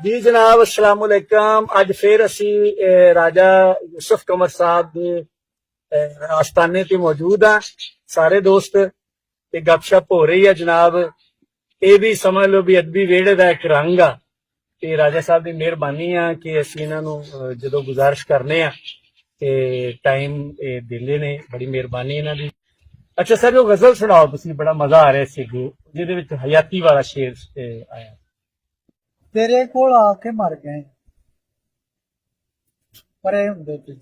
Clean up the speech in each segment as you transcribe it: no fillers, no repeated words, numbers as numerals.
जी जनाब अस्सलाम वालेकुम। अज फिर असी राजा यूसुफ कमर साहब के आस्थाने ते मौजूद हाँ। सारे दोस्त ते गपशप हो रही है जनाब। ये भी समझ लो भी अदबी वेड़े का एक रंग आ ते राजा साहब की मेहरबानी आ कि असी इन्हों जो गुजारिश करने आ ते टाइम दिंदे ने। बड़ी मेहरबानी इन्हों की। अच्छा सर, जो गजल सुनाओ तुसी, बड़ा मजा आ रहा है जिहदे विच हयाती वाला शेर आया। तेरे कोल आके मर गए परे हुंदे ते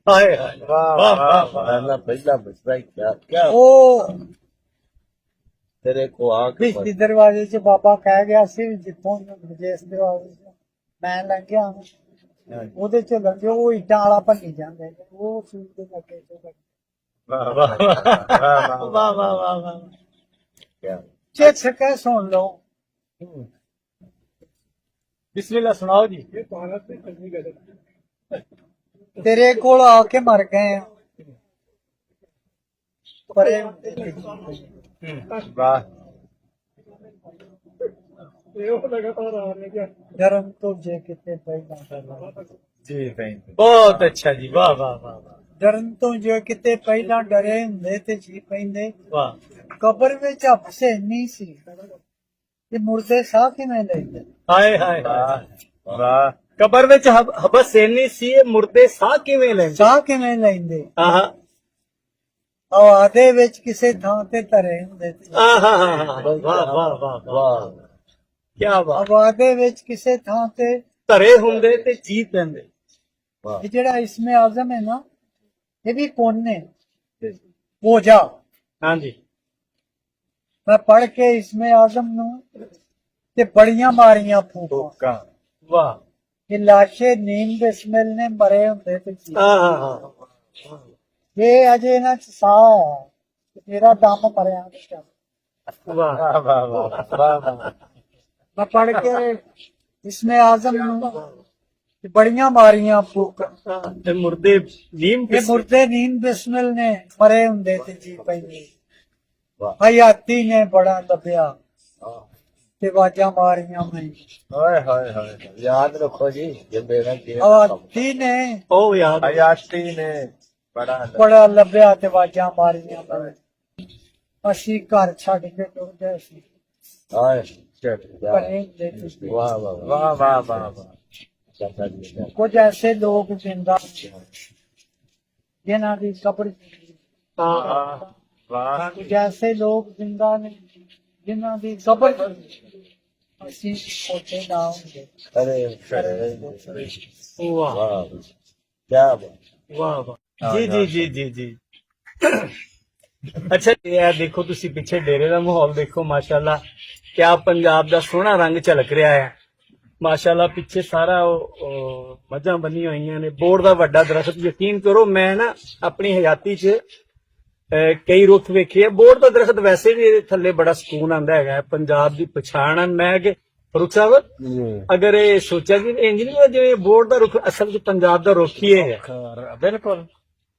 हाय हाय वाह वाह वाह वाह वाह वाह। ना पहला बचता ही क्या क्या ओ तेरे को आके बिजली दरवाजे च बाबा कह गया सी जिथों जिस दरवाजे च मैं लंघिया ਉਹਦੇ ਚ ਲੰਘੇ ਉਹ ਇੱਟਾਂ ਵਾਲਾ ਭੰਨੀ ਜਾਂਦੇ ਉਹ ਸੂਟ ਦੇ ਲੱਗੇ ਤੇ वाह वाह वाह वाह वाह वाह वाह। क्या ਚਿੱਠ ਕੇ ਸੁਣ ਲਓ बिस्मिल्लाह सुनाओ जी। ਤੇਰੇ ਕੋਲ ਆ ਕੇ ਮਰ ਗਏ ਆ ਪਰੇ ਹੁੰਦੇ ਤੇ वाह ਜਰਮ ਤੋਂ ਜੇ ਕਿਤੇ ਪਹਿਲਾਂ ਕਰਨਾ जी थैंक बहुत अच्छा जी, वाह वाह वाह वाह ਡਰਨ ਤੋਂ ਜੇ ਕਿਤੇ ਪਹਿਲਾਂ ਡਰੇ ਹੁੰਦੇ ਤੇ ਜੀ ਪੈਂਦੇ वाह। ਕਬਰ ਵਿੱਚ ਹਫਸੇ ਨਹੀਂ ਸੀ ਤੇ ਮੁਰਦੇ ਸਾਹ ਕਿਵੇਂ ਲੈਂਦੇ हाय हाय हाय। वाह वाह कबर विच हबस इन्नी सी मुर्दे साह किवें लैंदे। ਸਾਹ ਕਿਵੇਂ ਲੈਂਦੇ आहा ਹਵਾ ਦੇ ਵਿੱਚ ਕਿਸੇ ਥਾਂ ਤੇ ਧਰੇ ਹੁੰਦੇ ਤੇ आहा वाह वाह वाह वाह। वाह क्या बात। ਹਵਾ ਦੇ ਵਿੱਚ ਕਿਸੇ ਥਾਂ ਤੇ धरे हुंदे ते जी पैंदे। वाह ਇਹ ਜਿਹੜਾ ਇਸਮੇ ਆਜ਼ਮ ਹੈ ਨਾ ਇਹ ਵੀ ਕੌਣ ਨੇ ਪੂਜਾ हाँ जी ਮੈਂ ਪੜ ਕੇ ਇਸਮੇ ਆਜ਼ਮ ਨੂੰ ਤੇ ਬੜੀਆਂ ਮਾਰੀਆਂ ਫੂਕਾਂ का वाह। ਇਹ ਲਾਸ਼ੇ ਨੀਂਦ ਬਿਸਮਿਲ ਨੇ ਮਰੇ ਹੁੰਦੇ ਤੇ ਜੀ आहा ਇਹ ਅਜੇ ਇਹਨਾਂ ਚ ਸਾਹ ਹੈ ਤੇਰਾ ਦਮ ਮਰਿਆ ਨਹੀਂ वाह वाह वाह वाह वाह वाह ਮੈਂ ਪੜ ਕੇ ਇਸਮੇ ਆਜ਼ਮ ਨੂੰ ਤੇ ਬੜੀਆਂ ਮਾਰੀਆਂ ਫੂਕਾਂ ते मुर्दे नीम ਇਹ ਮੁਰਦੇ ਨੀਂਦ ਬਿਸਮਿਲ ਨੇ ਮਰੇ ਹੁੰਦੇ ਤੇ ਜੀ ਪੈਂਦੇ वाह ਹਯਾਤੀ ਨੇ ਬੜਾ ਲੱਭਿਆ ਤੇ ਵਾਜਾਂ ਮਾਰੀਆਂ ਮੈਂ हाय हाय हाय याद रखो जी ये मेरा के ਹਯਾਤੀ ਨੇ ओ याद हयाती ने बड़ा ਬੜਾ ਲੱਭਿਆ ਤੇ ਵਾਜਾਂ ਮਾਰੀਆਂ ਮੈਂ ਅਸੀਂ ਘਰ ਛੱਡ ਕੇ ਟੁਰ ਗਏ ਸੀ हाय चल ਪਰੇ ਹੁੰਦੇ ਤੇ ਜੀ। वाह वाह वाह वाह वाह वाह चाचा जी ਕੁਝ ਐਸੇ ਲੋਕ ਜਿੰਦਾ ਜਿਨ੍ਹਾਂ ਦੀ ਕਬਰ हाँ वाह ਕੁਝ ਐਸੇ ਲੋਕ ਜਿੰਦਾ ਨੇ ਜਿਨ੍ਹਾਂ ਦੀ ਕਬਰ ਅਸੀਂ ਛੋਟੇ ਨਾ ਹੁੰਦੇ अरे वाह वाह क्या बात वाह वाह। जी जी जी जी जी। अच्छा यार देखो तुसी पिछे डेरे का माहौल देखो माशाल्लाह, क्या पंजाब का सोहना रंग झलक रहा है माशाल्लाह। पिछे सारा मझां बनी हुई ने, बोर्ड का वड्डा दरख्त। यकीन करो मैं ना अपनी हयाती च कई रुख वेखे है। बोर्ड का दरख्त वैसे भी इहदे थल्ले बड़ा सुकून आंदा है, पंजाब की पछाण है। मैं कि रुख साहब अगर ये सोचा कि इंज नहीं है जिवें बोर्ड का रुख असल च पंजाब का रुख ही है। बिल्कुल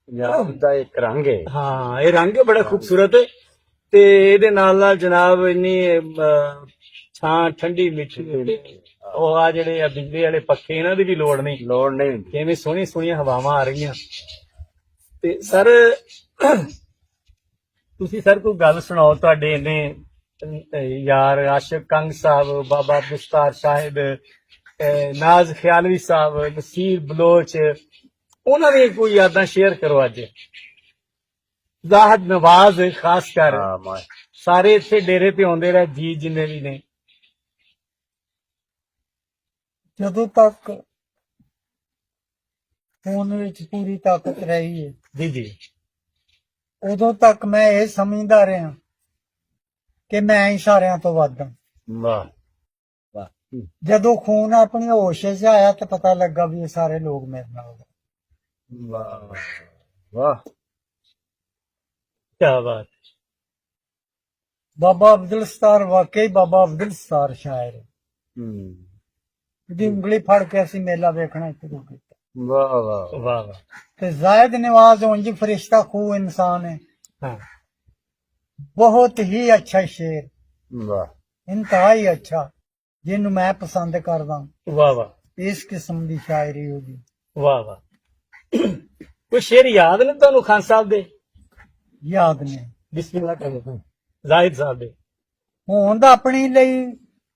पंजाब का एक रंग है हाँ ये रंग बड़ा खूबसूरत है ते इहदे नाल जनाब इन्नी छां ठंडी मिठी ਉਹ ਆ ਜਿਹੜੇ ਆ ਬਿਜਲੀ ਵਾਲੇ ਪੱਖੇ ਇਹਨਾਂ ਦੀ ਵੀ ਲੋੜ ਨਹੀਂ। लोड नहीं ਕਿਵੇਂ ਸੋਹਣੀ ਸੋਹਣੀਆਂ ਹਵਾਵਾਂ ਆ ਰਹੀਆਂ। ਤੇ ਸਰ ਤੁਸੀਂ ਸਰ ਕੋਈ ਗੱਲ ਸੁਣਾਓ। ਤੁਹਾਡੇ ਇਹਨੇ ਯਾਰ ਆਸ਼ਿਕ ਕੰਗ ਸਾਹਿਬ, ਬਾਬਾ ਮੁਸਤਾਰ ਸਾਹਿਬ, ਨਾਜ਼ ਖਿਆਲਵੀ ਸਾਹਿਬ, ਨਸੀਰ ਬਲੋਚ, ਉਹਨਾਂ ਦੀ ਕੋਈ ਯਾਦਾਂ ਸ਼ੇਅਰ ਕਰੋ ਅੱਜ। ਜ਼ਾਹਦ ਨਵਾਜ਼ ਖਾਸ ਕਰ हाँ माय ਸਾਰੇ ਇੱਥੇ ਡੇਰੇ ਤੇ ਆਉਂਦੇ ਰਹੇ ਜੀ ਜਿੰਨੇ ਵੀ ਨੇ। ਜਦੋਂ ਤੱਕ ਖੂਨ ਵਿੱਚ ਪੂਰੀ ਤਾਕਤ ਰਹੀ ਹੈ ਜੀ ਜੀ ਉਦੋਂ ਤੱਕ ਮੈਂ ਇਹ ਸਮਝਦਾ ਰਿਹਾ ਕਿ ਮੈਂ ਹੀ ਸਾਰਿਆਂ ਤੋਂ ਵੱਧ ਹਾਂ। वाह वाह ਜਦੋਂ ਖੂਨ ਆਪਣੀ ਹੋਸ਼ 'ਚ ਆਇਆ ਤਾਂ ਪਤਾ ਲੱਗਾ ਵੀ ਇਹ ਸਾਰੇ ਲੋਕ ਮੇਰੇ ਨਾਲ ਨੇ। वाह वाह ਕੀ ਬਾਤ। ਬਾਬਾ ਅਬਦੁਲ ਸਤਾਰ ਵਾਕਈ ਬਾਬਾ ਅਬਦੁਲ ਸਤਾਰ ਸ਼ਾਇਰ ਹੈ। ਇਹਦੀ ਉਂਗਲੀ ਫੜ ਕੇ ਅਸੀਂ ਮੇਲਾ ਵੇਖਣਾ ਸ਼ੁਰੂ ਕੀਤਾ। वाह वाह ਵਾਹ ਵਾਹ। ਤੇ ਜ਼ਾਇਦ ਨਵਾਜ਼ ਉਂਝ ਫਰਿਸ਼ਤਾ ਖੂ ਇਨਸਾਨ ਹੈ। ਹਾਂ बहुत ही अच्छा शेर वाह इंतहाई अच्छा। ਜਿਹਨੂੰ ਮੈਂ ਪਸੰਦ ਕਰਦਾ, ਵਾਹ ਵਾਹ ਇਸ ਕਿਸਮ ਦੀ ਸ਼ਾਇਰੀ ਉਹਦੀ। ਵਾਹ ਵਾਹ। ਕੋਈ ਸ਼ੇਰ ਯਾਦ ਨੇ ਤੁਹਾਨੂੰ ਖਾਨ ਸਾਹਿਬ ਦੇ? ਯਾਦ ਨੇ। ਬਿਸਮਿਲ੍ਲਾ ਕਰੋ। ਜ਼ਾਹਿਦ ਸਾਹਿਬ ਦੇ। ਹੁਣ ਤਾਂ ਆਪਣੀ ਲਈ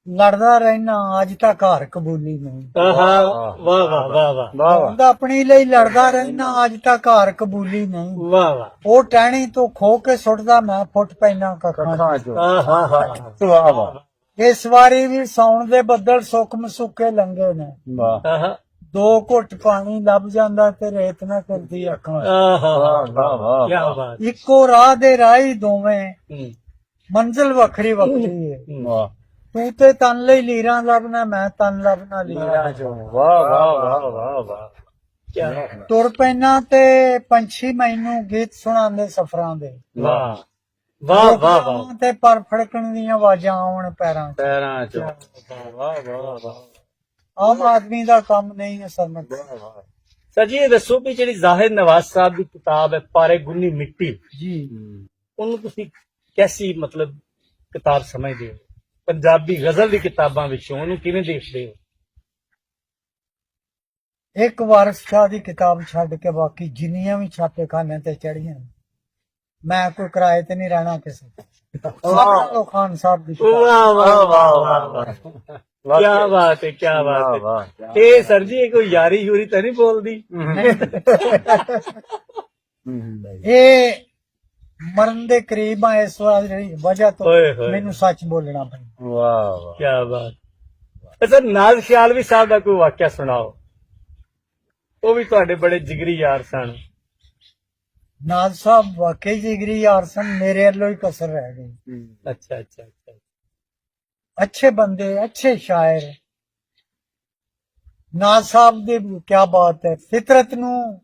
ਲੜਦਾ ਰਹਿਣਾ, ਅੱਜ ਤੱਕ ਹਾਰ ਕਬੂਲੀ ਨਹੀਂ। ਆਹਾ, ਵਾਹ ਵਾਹ ਵਾਹ ਵਾਹ ਹੁਣ ਤਾਂ ਆਪਣੀ ਲਈ ਲੜਦਾ ਰਹਿਣਾ, ਅੱਜ ਤੱਕ ਹਾਰ ਕਬੂਲੀ ਨਹੀਂ। ਵਾਹ ਵਾਹ। ਉਹ ਟਹਿਣੀ ਤੋਂ ਖੋ ਕੇ ਸੁੱਟਦਾ, ਮੈਂ ਫੁੱਟ ਪੈਣਾ ਕੱਖਾਂ 'ਚ। ਆਹਾ ਹਾ। ਵਾਹ ਵਾਹ ਇਸ ਵਾਰੀ ਵੀ ਸੌਣ ਦੇ ਬੱਦਲ ਸੁੱਕਮ ਸੁੱਕੇ ਲੰਗੇ ਨੇ। ਵਾਹ ਆਹਾ 2 ਘੁੱਟ ਪਾਣੀ ਲੱਭ ਜਾਂਦਾ ਤੇ ਰੇਤ ਨਾ ਕਰਦੀ ਅੱਖਾਂ 'ਚ। ਆਹਾ ਵਾਹ ਵਾਹ ਕੀ ਬਾਤ। ਇੱਕੋ ਰਾਹ ਦੇ ਰਾਹੀ ਦੋਵੇਂ, ਹੂੰ, ਮੰਜ਼ਿਲ ਵੱਖਰੀ ਵੱਖਰੀ ਹੈ। ਵਾਹ ਤੂੰ ਤੇ ਤਨ ਲਈ ਲੀਰਾਂ ਲੱਭਣਾ, ਮੈਂ ਤਨ ਲੱਭਣਾ ਲੀਰਾਂ। ਵਾਹ ਵਾਹ ਵਾਹ ਵਾਹ ਵਾਹ ਕਿਆ ਤੁਰ ਪੈਣਾ ਤੇ ਪੰਛੀ ਮੈਨੂੰ ਗੀਤ ਸੁਣਾਉਂਦੇ ਸਫ਼ਰਾਂ ਦੇ। ਵਾਹ ਵਾਹ ਵਾਹ ਵਾਹ। ਤੇ ਪਰ ਫੜਕਣ ਦੀਆਂ ਆਵਾਜ਼ਾਂ ਆਉਣ ਪੈਰਾਂ 'ਚ। ਪੈਰਾਂ ਚ ਵਾਹ ਵਾਹ ਵਾਹ ਆਮ ਆਦਮੀ ਦਾ ਕੰਮ ਨਹੀਂ ਹੈ ਸਰਮਤ। ਸਰ ਜੀ ਇਹ ਦੱਸੋ ਵੀ ਜਿਹੜੀ ਜ਼ਾਹਿਦ ਨਵਾਜ਼ ਸਾਹਿਬ ਦੀ ਕਿਤਾਬ ਹੈ ਪਾਰੇ ਗੁੰਨੀ ਮਿੱਟੀ, ਜੀ ਉਹਨੂੰ ਤੁਸੀਂ ਕੈਸੀ ਮਤਲਬ ਕਿਤਾਬ ਸਮਝਦੇ ਹੋ? ਪੰਜਾਬੀ ਗਜ਼ਲ ਦੀ ਕਿਤਾਬਾਂ ਵਿੱਚੋਂ ਉਹਨੂੰ ਕਿਵੇਂ ਦੇਖਦੇ ਹੋ? ਇੱਕ ਵਾਰਿਸ ਸ਼ਾਹ ਦੀ ਕਿਤਾਬ ਛੱਡ ਕੇ ਬਾਕੀ ਜਿੰਨੀਆਂ ਵੀ ਛਾਪੇਖਾਨੇ ਤੇ ਚੜੀਆਂ, ਮੈਂ ਕੋਈ ਕਿਰਾਏ ਤੇ ਨਹੀਂ ਰਹਿਣਾ ਕਿਸੇ ਤੇ। ਉਹ ਖਾਨ ਸਾਹਿਬ ਦੀ ਕਿਤਾਬ। ਵਾਹ ਵਾਹ ਵਾਹ ਵਾਹ। ਕੀ ਬਾਤ ਹੈ, ਕੀ ਬਾਤ ਹੈ। ਵਾਹ ਇਹ ਸਰ ਜੀ ਇਹ ਕੋਈ ਯਾਰੀ ਯੂਰੀ ਤਾਂ ਨਹੀਂ ਬੋਲਦੀ? ਇਹ ਮਰਨ ਦੇ ਕਰੀਬ ਆ, ਇਸ ਵਜ੍ਹਾ ਤੋਂ ਓਏ ਹੋਏ। ਮੈਨੂੰ ਸੱਚ ਬੋਲਣਾ ਪੈਂਦਾ। ਵਾਹ ਵਾਹ ਕੀ ਬਾਤ। ਸਰ ਨਾਜ਼ ਖਿਆਲਵੀ ਸਾਹਿਬ ਦਾ ਕੋਈ ਵਾਕਿਆ ਸੁਣਾਓ, ਉਹ ਵੀ ਤੁਹਾਡੇ ਬੜੇ ਜਿਗਰੀ ਯਾਰ ਸਨ। ਨਾਜ਼ ਸਾਹਿਬ ਵਾਕਈ ਜਿਗਰੀ ਯਾਰ ਸਨ, ਮੇਰੇ ਵੱਲੋਂ ਹੀ ਕਸਰ ਰਹਿ ਗਈ। ਅੱਛਾ ਅੱਛਾ ਅੱਛਾ। ਅੱਛੇ ਬੰਦੇ, ਅੱਛੇ ਸ਼ਾਇਰ। ਨਾਜ਼ ਸਾਹਿਬ ਦੀ ਕੀ ਬਾਤ ਹੈ। ਫਿਤਰਤ ਨੂੰ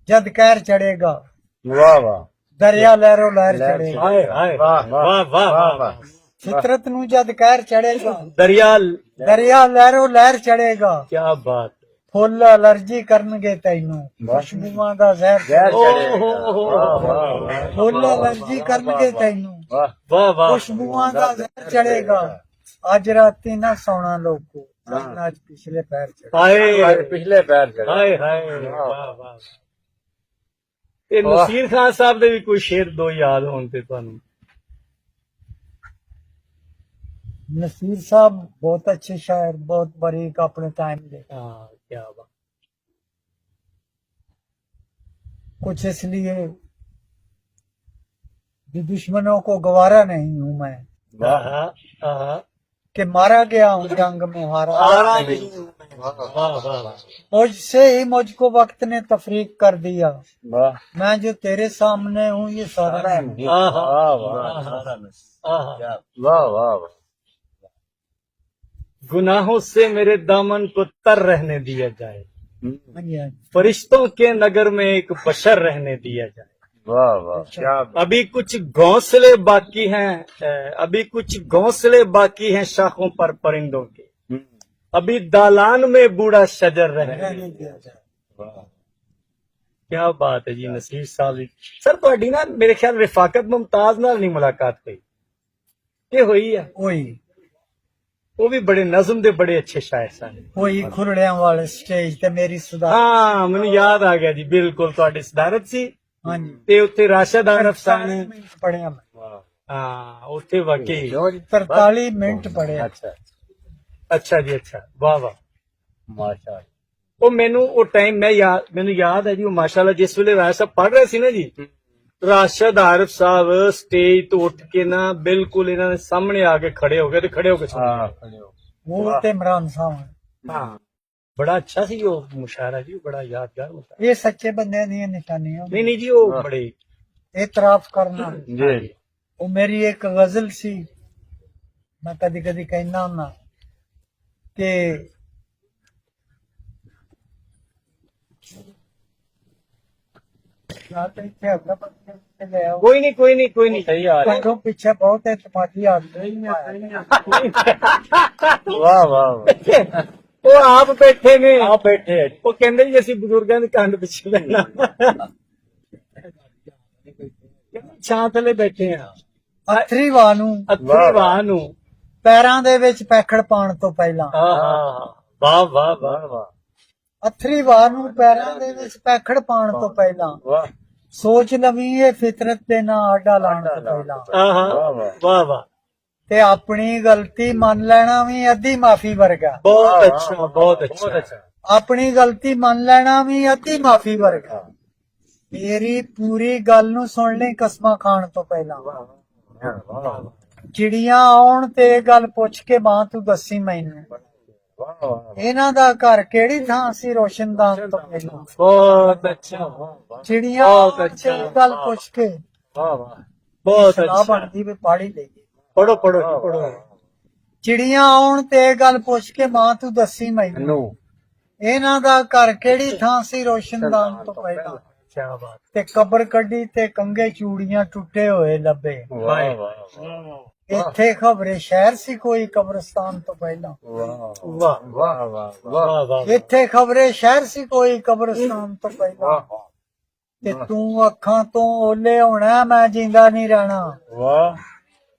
ਜਦ ਕਹਿਰ ਚੜੇਗਾ, ਵਾਹ ਵਾਹ ਦਰਿਆ ਲਹਿਰੋ ਲਹਿਰ ਚੜੇਗਾ। ਹਾਏ ਹਾਏ ਵਾਹ ਵਾਹ ਵਾਹ ਵਾਹ। ਫਿਤਰਤ ਨੂੰ ਜਦ ਕਹਿਰ ਚੜੇਗਾ, ਦਰਿਆ ਦਰਿਆ ਲਹਿਰੋ ਲਹਿਰ ਚੜੇਗਾ। ਕੀ ਬਾਤ। ਫੁੱਲ ਅਲਰਜੀ ਕਰਨਗੇ ਤੈਨੂੰ, ਖੁਸ਼ਬੂਆਂ ਦਾ ਜ਼ਹਿਰ ਜ਼ਹਿਰ ਚੜੇਗਾ। ਫੁੱਲ ਅਲਰਜੀ ਕਰਨਗੇ ਤੈਨੂੰ, ਵਾਹ ਵਾਹ ਵਾਹ। ਖੁਸ਼ਬੂਆਂ ਦਾ ਜ਼ਹਿਰ ਚੜੇਗਾ। ਅੱਜ ਰਾਤੀ ਨਾ ਸੌਣਾ ਲੋਕੋ, ਅੱਜ ਪਿਛਲੇ ਪੈਰ ਚੜੇ। ਹਾਏ ਪਿਛਲੇ ਪੈਰ ਚੜੇ ਹਾਏ ਹਾਏ ਵਾਹ ਵਾਹ। ਤੇ ਨਸੀਰ ਖਾਨ ਸਾਹਿਬ ਦੇ ਵੀ ਕੋਈ ਸ਼ੇਰ ਦੋ ਯਾਦ ਹੋਣ ਤੇ ਤੁਹਾਨੂੰ? नसीर साहब बहुत अच्छे शायर, बहुत बारीक अपने टाइम दे। हाँ क्या बात। कुछ इसलिए भी दुश्मनों को गवारा नहीं हूं मैं, कि मारा गया हूं जंग में हारा नहीं। वाह वाह। मुझसे ही मुझको वक्त ने तफरीक कर दिया, वाह मैं जो तेरे सामने हूँ ये सारा नहीं। वाह वाह। गुनाहों से मेरे दामन को तर रहने दिया जाए, हाँ जी, हाँ जी। फरिश्तों के नगर में एक बशर रहने दिया जाए। वाह वाह क्या अभी कुछ घोंसले बाकी हैं, अभी कुछ घोंसले बाकी हैं शाखों पर परिंदों के, अभी दालान में बूढ़ा शजर रहने रहने दिया जाए। वाह क्या बात है जी नसीर साहब जी। सर ਤੁਹਾਡੀ ਨਾ ਮੇਰੇ ਖਿਆਲ ਰਿਫਾਕਤ ਮੁਮਤਾਜ਼ ਨਾਲ ਨਹੀਂ ਮੁਲਾਕਾਤ ਹੋਈ ਕਿ ਹੋਈ ਹੈ? होई ਉਹ ਵੀ ਬੜੇ ਨਜ਼ਮ ਦੇ ਬੜੇ ਅੱਛੇ ਸ਼ਾਇਰ ਸਨ। होई खुरड़ियां वाले स्टेज ते मेरी सुधा। ਹਾਂ ਮੈਨੂੰ ਯਾਦ ਆ ਗਿਆ ਜੀ, ਬਿਲਕੁਲ ਤੁਹਾਡੀ ਸਦਾਰਤ ਸੀ हाँ जी, ਤੇ ਉੱਥੇ ਰਾਸ਼ਦ ਆਰਫ ਸਨ। पढ़िया मैं ਹਾਂ ਉੱਥੇ ਵਾਕਈ। 43 मिनट पढ़िया। अच्छा ਅੱਛਾ ਜੀ ਅੱਛਾ ਵਾਹ ਵਾਹ। माशाअल्लाह। ਉਹ ਮੈਨੂੰ ਉਹ ਟਾਈਮ ਮੈਨੂੰ ਯਾਦ ਹੈ ਜੀ, ਉਹ ਮਾਸ਼ਾਅੱਲਾ ਜਿਸ ਵੇਲੇ ਰਾਸ਼ਦ ਸਾਹਿਬ ਪੜ੍ਹ ਰਹੇ ਸੀ ਨਾ ਜੀ, ਰਾਸ਼ਦ ਆਰਫ ਸਾਹਿਬ ਸਟੇਜ ਤੋਂ ਉੱਠ ਕੇ ਨਾ ਬਿਲਕੁਲ ਇਹਨਾਂ ਦੇ ਸਾਹਮਣੇ ਆ ਕੇ ਖੜੇ ਹੋ ਗਏ ਤੇ ਖੜੇ ਹੋ ਕੇ ਸੁਣਦੇ। हाँ खड़े हो। वो ते इमरान साहब। ਹਾਂ ਬੜਾ ਅੱਛਾ ਸੀ ਉਹ ਮੁਸ਼ਾਰਾ ਜੀ, ਬੜਾ ਯਾਦਗਾਰ ਮੁਸ਼ਾਰਾ। ये सच्चे बंदे दी निशानियां। ਨਹੀਂ ਨਹੀਂ ਜੀ ਉਹ ਬੜੇ एतराफ करना जी वो मेरी एक गजल सी। मैं कदी कदी कहना हुन्ना कि ਕੋਈ ਨਹੀਂ ਕੋਈ ਨਹੀਂ ਕੋਈ ਨਹੀਂ ਸਹੀ ਆ ਰਿਹਾ। तो पीछे बहुत है तुम्हारी वाह वाह। ਉਹ ਆਪ ਬੈਠੇ ਨੇ, आप बैठे ਉਹ ਕਹਿੰਦੇ ਜੀ ਅਸੀਂ ਬਜ਼ੁਰਗਾਂ ਦੇ ਕੰਨ ਪਿੱਛੇ ਲੈਣਾ, ਛਾਂ ਥੱਲੇ ਬੈਠੇ ਆ अथरी वानू ਅੱਥਰੀ ਵਾਹ ਨੂੰ। ਪੈਰਾਂ ਦੇ ਵਿੱਚ ਪੈਖੜ ਪਾਉਣ ਤੋਂ ਪਹਿਲਾਂ ਆਹਾ ਵਾਹ ਵਾਹ ਵਾਹ ਵਾਹ ਅਥਰੀ ਵਾਰ ਨੂੰ ਪੈਰਾਂ ਦੇ ਵਿੱਚ ਪੈਖੜ ਪਾਉਣ ਤੋਂ ਪਹਿਲਾਂ ਵਾਹ ਸੋਚ ਲਵੀਂ ਇਹ ਫਿਤਰਤ ਦੇ ਨਾਲ ਆਡਾ ਲਾਉਣ ਤੋਂ ਪਹਿਲਾਂ ਆਹਾ ਵਾਹ ਵਾਹ ਤੇ ਆਪਣੀ ਗਲਤੀ ਮੰਨ ਲੈਣਾ ਵੀ ਅੱਧੀ ਮਾਫੀ ਵਰਗਾ ਬਹੁਤ ਅੱਛਾ ਬਹੁਤ ਅੱਛਾ ਆਪਣੀ ਗਲਤੀ ਮੰਨ ਲੈਣਾ ਵੀ ਅੱਧੀ ਮਾਫੀ ਵਰਗਾ ਮੇਰੀ ਪੂਰੀ ਗੱਲ ਨੂੰ ਸੁਣ ਲਈ ਕਸਮਾਂ ਖਾਣ ਤੋਂ ਪਹਿਲਾਂ ਚਿੜੀਆਂ ਆਉਣ ਤੇ ਇਹ ਗੱਲ ਪੁੱਛ ਕੇ ਮਾਂ ਤੂੰ ਦੱਸੀ ਮੈਨੂੰ ਇਹਨਾਂ ਦਾ ਘਰ ਕਿਹੜੀ ਥਾਂ ਸੀ ਰੋਸ਼ਨਦਾਨ ਤੋਂ ਪਹਿਲਾਂ ਬਹੁਤ ਅੱਛਾ ਵਾਹ ਚਿੜੀਆਂ ਬਹੁਤ ਆਉਣ ਤੇ ਇਹ ਗੱਲ ਪੁੱਛ ਕੇ ਵਾਹ ਬਹੁਤ ਸਲਾਹ ਅੱਛਾ ਬਣਦੀ ਵੀ ਪਾੜੀ ਲਈਏ ਪੜੋ ਪੜੋ ਜੀ, ਪੜੋ ਚਿੜੀਆਂ ਆਉਣ ਤੇ ਇਹ ਗੱਲ ਪੁੱਛ ਕੇ ਮਾਂ ਤੂੰ ਦੱਸੀ ਮੈਨੂੰ ਨੂੰ ਇਹਨਾਂ ਦਾ ਘਰ ਕਿਹੜੀ ਥਾਂ ਸੀ ਰੋਸ਼ਨਦਾਨ ਤੋਂ ਪਹਿਲਾਂ ਕੀ ਬਾਤ ਤੇ ਕਬਰ ਕੱਢੀ ਤੇ ਕੰਗੇ ਚੂੜੀਆਂ ਟੁੱਟੇ ਹੋਏ ਲੱਭੇ ਵਾਹ ਵਾਹ ਇੱਥੇ ਖਬਰੇ ਸ਼ਹਿਰ ਸੀ ਕੋਈ ਕਬਰਸਤਾਨ ਤੋਂ ਪਹਿਲਾਂ ਵਾਹ ਵਾਹ ਵਾਹ ਵਾਹ ਵਾਹ ਵਾਹ ਇੱਥੇ ਖਬਰੇ ਸ਼ਹਿਰ ਸੀ ਕੋਈ ਕਬਰਸਤਾਨ ਤੋਂ ਪਹਿਲਾਂ ਤੇ ਤੂੰ ਅੱਖਾਂ ਤੋਂ ਓਲੇ ਹੋਣਾ ਮੈਂ ਜਿੰਦਾ ਨਹੀਂ ਰਹਿਣਾ ਵਾਹ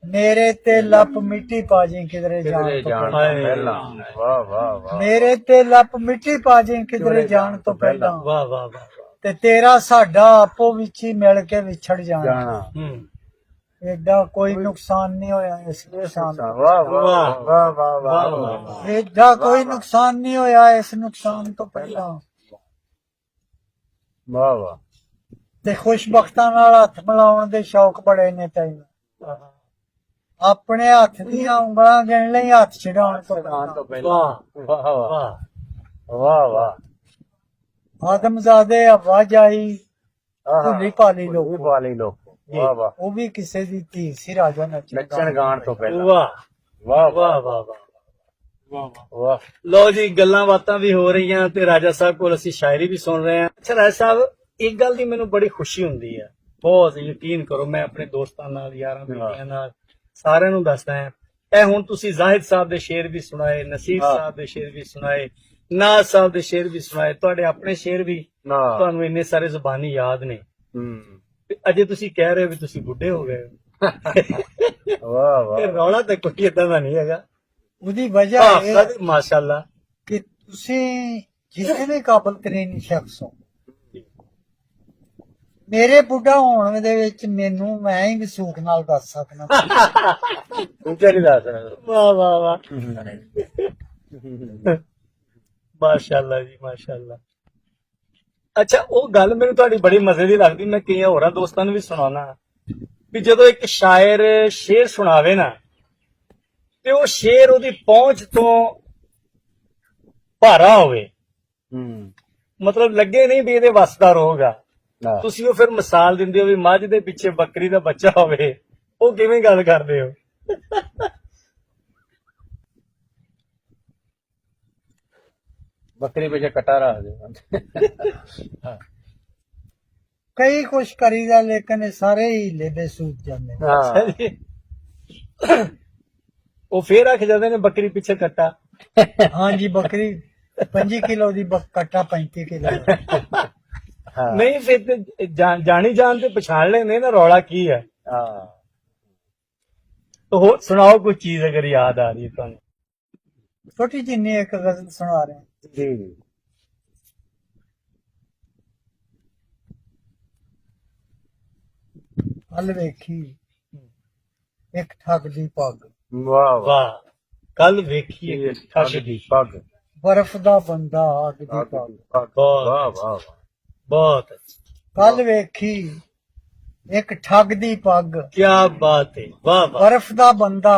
ਮੇਰੇ ਤੇ ਲੱਪ ਮਿੱਟੀ ਪਾ ਜੀ ਕਿਧਰੇ ਜਾਣ ਕਿਧਰੇ ਤੋਂ ਜਾਣ ਪਹਿਲਾਂ ਤੋਂ ਪਹਿਲਾਂ ਵਾਹ ਵਾਹ ਵਾਹ ਮੇਰੇ ਤੇ ਲੱਪ ਮਿੱਟੀ ਪਾ ਜੀ ਕਿਧਰੇ ਜਾਣ ਤੋਂ ਪਹਿਲਾਂ ਵਾਹ ਵਾਹ ਵਾਹ ਤੇ ਤੇਰਾ ਸਾਡਾ ਆਪੋ ਵਿੱਚ ਹੀ ਮਿਲ ਕੇ ਵਿਛੜ ਜਾਣਾ ਜਾਣਾ ਹੂੰ ਐਡਾ ਕੋਈ ਨੁਕਸਾਨ ਨਹੀਂ ਹੋਇਆ ਇਸ ਨੁਕਸਾਨ ਤੋਂ। ਵਾਹ ਵਾਹ ਵਾਹ ਵਾਹ ਵਾਹ ਵਾਹ ਐਡਾ ਕੋਈ ਨੁਕਸਾਨ ਨਹੀਂ ਹੋਇਆ ਇਸ ਨੁਕਸਾਨ ਤੋਂ ਪਹਿਲਾਂ ਵਾਹ ਵਾਹ ਤੇ ਖੁਸ਼ਬਖਤਾਂ ਨਾਲ ਹੱਥ ਮਿਲਾਉਣ ਦੇ ਸ਼ੌਕ ਬੜੇ ਨੇ ਤੈਨੂੰ ਆਪਣੇ ਹੱਥ ਦੀਆਂ ਉਂਗਲਾਂ ਗਿਣ ਲਈ ਹੱਥ ਛਡਾਉਣ ਤੋਂ ਆਉਣ ਤੋਂ ਪਹਿਲਾਂ ਪਹਿਲਾਂ ਵਾਹ ਵਾਹ ਵਾਹ ਵਾਹ ਵਾਹ ਵਾਹ ਆਦਮਜ਼ਾਦੇ ਹਵਾ ਜਾਈ ਭੁੱਲੀ ਭਾਲੀ ਲੋਕ ਉਹ ਵਾਲੀ ਲੋਕ ਵਾਹ ਵਾਹ ਉਹ ਵੀ ਕਿਸੇ ਦੀ ਧੀ ਸੀ ਰਾਜਾ ਨੱਚਣ ਗਾਣ ਤੋਂ ਪਹਿਲਾਂ ਵਾਹ ਵਾਹ ਵਾਹ ਵਾਹ ਵਾਹ ਵਾਹ ਵਾਹ ਲੋ ਜੀ ਗੱਲਾਂ ਬਾਤਾਂ ਵੀ ਹੋ ਰਹੀਆਂ ਤੇ ਰਾਜਾ ਸਾਹਿਬ ਕੋਲ ਅਸੀਂ ਸ਼ਾਇਰੀ ਵੀ ਸੁਣ ਰਹੇ ਹਾਂ ਅੱਛਾ ਰਾਜਾ ਸਾਹਿਬ ਇੱਕ ਗੱਲ ਦੀ ਮੈਨੂੰ ਬੜੀ ਖੁਸ਼ੀ ਹੁੰਦੀ ਹੈ ਬਹੁਤ ਯਕੀਨ ਕਰੋ ਮੈਂ ਆਪਣੇ ਦੋਸਤਾਂ ਨਾਲ ਯਾਰਾਂ ਦੋਸਤਾਂ ਨਾਲ ਸਾਰਿਆਂ ਨੂੰ ਦੱਸਦਾ ਹਾਂ ਇਹ ਹੁਣ ਤੁਸੀਂ ਜ਼ਾਹਿਦ ਸਾਹਿਬ ਦੇ ਸ਼ੇਰ ਵੀ ਸੁਣਾਏ ਨਸੀਰ ਸਾਹਿਬ ਦੇ ਸ਼ੇਰ ਵੀ ਸੁਣਾਏ ਨਾਜ਼ ਸਾਹਿਬ ਦੇ ਸ਼ੇਰ ਵੀ ਸੁਣਾਏ ਤੁਹਾਡੇ ਆਪਣੇ ਸ਼ੇਰ ਵੀ ਨਾ ਤੁਹਾਨੂੰ ਇੰਨੇ ਸਾਰੇ ਜ਼ੁਬਾਨੀ ਯਾਦ ਨੇ ਹੂੰ ਤੇ ਅਜੇ ਤੁਸੀਂ ਕਹਿ ਰਹੇ ਹੋ ਵੀ ਤੁਸੀਂ ਬੁੱਢੇ ਹੋ ਗਏ ਹੋ ਵਾਹ ਵਾਹ ਇਹ ਰੌਲਾ ਤਾਂ ਕੋਈ ਏਦਾਂ ਦਾ ਨਹੀਂ ਹੈਗਾ ਉਹਦੀ ਵਜ੍ਹਾ ਇਹ ਆਹ ਮਾਸ਼ਾਅੱਲਾ ਕਿ ਤੁਸੀਂ ਜਿਸੇ ਵੀ ਕਾਬਲ ਤਰੀਨ ਸ਼ਖਸ ਹੋ ਮੇਰੇ ਬੁੱਢਾ ਹੋਣ ਦੇ ਵਿੱਚ ਮੈਨੂੰ ਮੈਂ ਹੀ ਵਸੂਖ ਨਾਲ ਦੱਸ ਸਕਦਾ ਤੂੰ ਕਿਹੜੀ ਦੱਸ ਵਾਹ ਵਾਹ ਵਾਹ ਮਾਸ਼ਾਅੱਲਾ ਜੀ ਮਾਸ਼ਾਅੱਲਾ ਅੱਛਾ ਉਹ ਗੱਲ ਮੈਨੂੰ ਤੁਹਾਡੀ ਬੜੀ ਮਜ਼ੇ ਦੀ ਲੱਗਦੀ ਮੈਂ ਕਈਆਂ ਹੋਰਾਂ ਦੋਸਤਾਂ ਨੂੰ ਵੀ ਸੁਣਾਉਣਾ ਵੀ ਜਦੋਂ ਇੱਕ ਸ਼ਾਇਰ ਸ਼ੇਰ ਸੁਣਾਵੇ ਨਾ ਤੇ ਉਹ ਸ਼ੇਰ ਉਹਦੀ ਪਹੁੰਚ ਤੋਂ ਭਾਰਾ ਹੋਵੇ ਹੂੰ ਮਤਲਬ ਲੱਗੇ ਨਹੀਂ ਵੀ ਇਹਦੇ ਵੱਸ ਦਾ ਰੋਗਾ ਨਾ ਤੁਸੀਂ ਉਹ ਫਿਰ ਮਿਸਾਲ ਦਿੰਦੇ ਹੋ ਵੀ ਮੱਝ ਦੇ ਪਿੱਛੇ ਬੱਕਰੀ ਦਾ ਬੱਚਾ ਹੋਵੇ ਉਹ ਕਿਵੇਂ ਗੱਲ ਕਰਦੇ ਹੋ ਬੱਕਰੀ ਪਿੱਛੇ ਕਟਾ ਰੱਖ ਦੇ ਕਈ ਕੁਛ ਕਰੀਦਾ ਲੇਕਿਨ ਇਹ ਸਾਰੇ ਹੀ ਲੇਬੇ ਸੂਤ ਜਾਂਦੇ ਨੇ। ਹਾਂ ਉਹ ਫੇਰ ਰੱਖ ਜਾਂਦੇ ਨੇ ਬੱਕਰੀ ਪਿੱਛੇ ਕੱਟਾ ਹਾਂਜੀ ਬੱਕਰੀ 5 ਕਿਲੋ ਦੀ ਕੱਟਾ 35 ਕਿਲੋ ਹਾਂ ਨਹੀਂ ਫਿਰ ਤੇ ਜਾਣੀ ਜਾਣ ਤੇ ਪਛਾਣ ਲੈਂਦੇ ਨਾ ਰੌਲਾ ਕੀ ਹੈ ਹਾਂ ਤਾਂ ਹੋਰ ਸੁਣਾਓ ਕੋਈ ਚੀਜ਼ ਅਗਰ ਯਾਦ ਆ ਰਹੀ ਹੈ ਤੁਹਾਨੂੰ ਛੋਟੀ ਜਿੰਨੀ ਇੱਕ ਗਜ਼ਲ ਸੁਣਾ ਰਹੇ ਹਾਂ। ਜੀ ਹਲ ਵੇਖੀ ਇੱਕ ਠੱਗ ਦੀ ਪੱਗ ਵਾਹ ਵਾਹ ਵਾਹ ਕੱਲ ਵੇਖੀਏ ਠੱਗ ਦੀ ਪੱਗ ਬਰਫ਼ ਦਾ ਬੰਦਾ ਅੱਗ ਦੀ ਪੱਗ ਵਾਹ ਵਾਹ ਵਾਹ ਬਹੁਤ ਕੱਲ ਵੇਖੀ ਇੱਕ ਠੱਗ ਦੀ ਪੱਗ ਕੀ ਬਾਤ ਹੈ ਵਾਹ ਵਾਹ ਬਰਫ਼ ਦਾ ਬੰਦਾ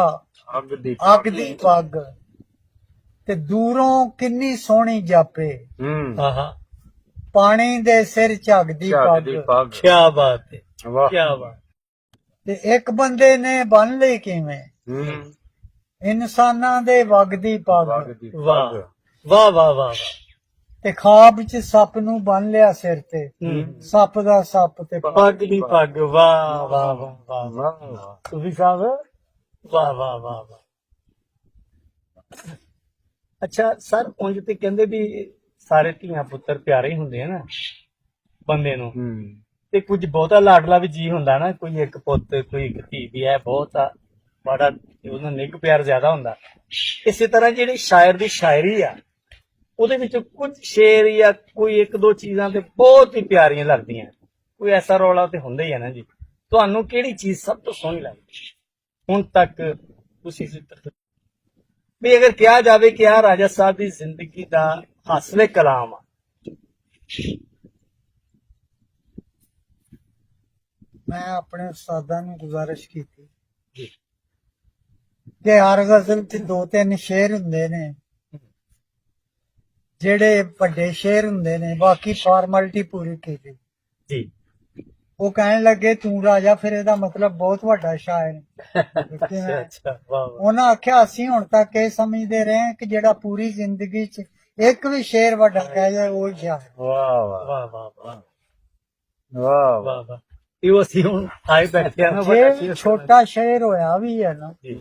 ਅੱਗ ਦੀ ਅੱਗ ਦੀ ਪੱਗ ਤੇ ਦੂਰੋਂ ਕਿੰਨੀ ਸੋਹਣੀ ਜਾਪੇ ਹੂੰ ਆਹਾ ਪਾਣੀ ਦੇ ਸਿਰ ਝੱਗਦੀ ਝੱਗ ਦੀ ਪੱਗ ਪੱਗ ਕੀ ਬਾਤ ਹੈ ਵਾਹ ਕੀ ਬਾਤ ਤੇ ਇੱਕ ਬੰਦੇ ਨੇ ਬੰਨ ਲਈ ਕਿਵੇਂ ਹੂੰ ਇਨਸਾਨਾਂ ਦੇ ਵਗਦੀ ਪੱਗ ਅੱਗ ਦੀ ਵਾਹ ਪੱਗ ਵਾਹ ਵਾਹ ਵਾਹ ਤੇ ਖਾਬ 'ਚ ਸੱਪ ਨੂੰ ਬੰਨ ਲਿਆ ਸਿਰ ਤੇ ਹੂੰ ਸੱਪ ਦਾ ਸੱਪ ਤੇ ਪੱਗ ਦੀ ਪੱਗ ਵਾਹ ਵਾਹ ਵਾਹ ਵਾਹ ਵਾਹ ਵਾਹ ਸੂਫੀ ਸਾਹਿਬ ਵਾਹ ਵਾਹ ਵਾਹ ਵਾਹ ਅੱਛਾ ਸਰ ਉਂਝ ਤੇ ਕਹਿੰਦੇ ਵੀ ਸਾਰੇ ਧੀਆਂ ਪੁੱਤਰ ਪਿਆਰੇ ਹੀ ਹੁੰਦੇ ਆ ਨਾ ਬੰਦੇ ਨੂੰ ਹੂੰ ਤੇ ਕੁਝ ਬਹੁਤਾ ਲਾਡਲਾ ਵੀ ਜੀ ਹੁੰਦਾ ਨਾ ਕੋਈ ਇੱਕ ਪੁੱਤ ਕੋਈ ਇੱਕ ਧੀ ਵੀ ਹੈ ਬਹੁਤ ਆ ਬੜਾ ਉਹਨਾਂ ਨਿੱਘ ਪਿਆਰ ਜ਼ਿਆਦਾ ਹੁੰਦਾ। ਇਸੇ ਤਰ੍ਹਾਂ ਜਿਹੜੀ ਸ਼ਾਇਰ ਦੀ ਸ਼ਾਇਰੀ ਆ ਉਹਦੇ ਵਿੱਚ ਕੁਝ ਸ਼ੇਰ ਜਾਂ ਕੋਈ ਇੱਕ ਦੋ ਚੀਜ਼ਾਂ ਤੇ ਬਹੁਤ ਹੀ ਪਿਆਰੀਆਂ ਲੱਗਦੀਆਂ। ਕੋਈ ਐਸਾ ਰੌਲਾ ਤੇ ਹੁੰਦਾ ਹੀ ਹੈ ਨਾ ਜੀ। ਤੁਹਾਨੂੰ ਕਿਹੜੀ ਚੀਜ਼ ਸਭ ਤੋਂ ਸੋਹਣੀ ਲੱਗਦੀ ਹੁਣ ਤੱਕ ਤੁਸੀਂ ਜ਼ਿਕਰ ਵੀ ਅਗਰ ਕਿਹਾ ਜਾਵੇ ਕਿ ਆਹ ਰਾਜਾ ਸਾਹਿਬ ਦੀ ਜ਼ਿੰਦਗੀ ਦਾ ਹਾਸਲੇ ਕਲਾਮ ਆ? ਮੈਂ ਆਪਣੇ ਉਸਤਾਦਾਂ ਨੂੰ ਗੁਜ਼ਾਰਿਸ਼ ਕੀਤੀ ਜੀ ਕਿ ਹਰ ਗਜ਼ਲ 'ਚ 2-3 ਸ਼ੇਰ ਹੁੰਦੇ ਨੇ ਜਿਹੜੇ ਵੱਡੇ ਸ਼ੇਰ ਹੁੰਦੇ ਨੇ, ਬਾਕੀ ਫਾਰਮੈਲਿਟੀ ਪੂਰੀ ਕੀਤੀ। ਜੀ ਉਹ ਕਹਿਣ ਲੱਗੇ ਤੂੰ ਰਾਜਾ, ਫਿਰ ਇਹਦਾ ਮਤਲਬ ਬਹੁਤ ਵੱਡਾ ਸ਼ਾਇਰ ਹੈ। ਅੱਛਾ ਅੱਛਾ ਵਾਹ ਵਾਹ ਉਹਨਾਂ ਆਖਿਆ ਅਸੀਂ ਹੁਣ ਤੱਕ ਇਹ ਸਮਝਦੇ ਰਹੇ ਹਾਂ ਕਿ ਜਿਹੜਾ ਪੂਰੀ ਜ਼ਿੰਦਗੀ 'ਚ ਇੱਕ ਵੀ ਸ਼ੇਰ ਵੱਡਾ ਕਹਿ ਜਾਏ ਉਹ ਸ਼ਾਇਰ। ਵਾਹ ਵਾਹ ਵਾਹ ਵਾਹ ਵਾਹ ਵਾਹ ਵਾਹ ਵਾਹ। ਇਹ ਅਸੀਂ ਹੁਣ ਆਏ ਬੈਠੇ ਆ ਨਾ ਜੇ ਛੋਟਾ ਸ਼ੇਰ ਹੋਇਆ ਵੀ ਹੈ ਨਾ, ਜੀ